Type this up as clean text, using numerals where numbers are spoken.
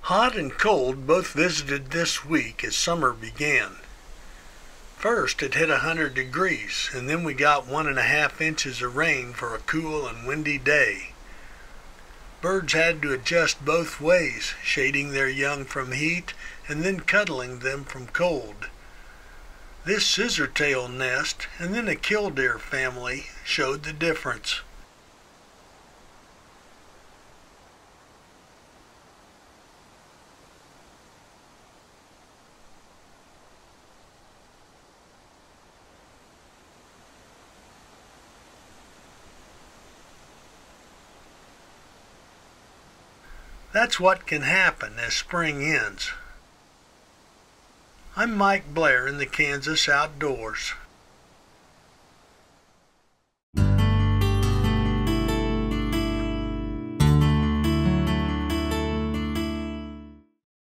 Hot and cold both visited this week as summer began. First it hit 100 degrees, and then we got 1.5 inches of rain for a cool and windy day. Birds had to adjust both ways, shading their young from heat and then cuddling them from cold. This scissortail nest and then a killdeer family showed the difference. That's what can happen as spring ends. I'm Mike Blair in the Kansas Outdoors.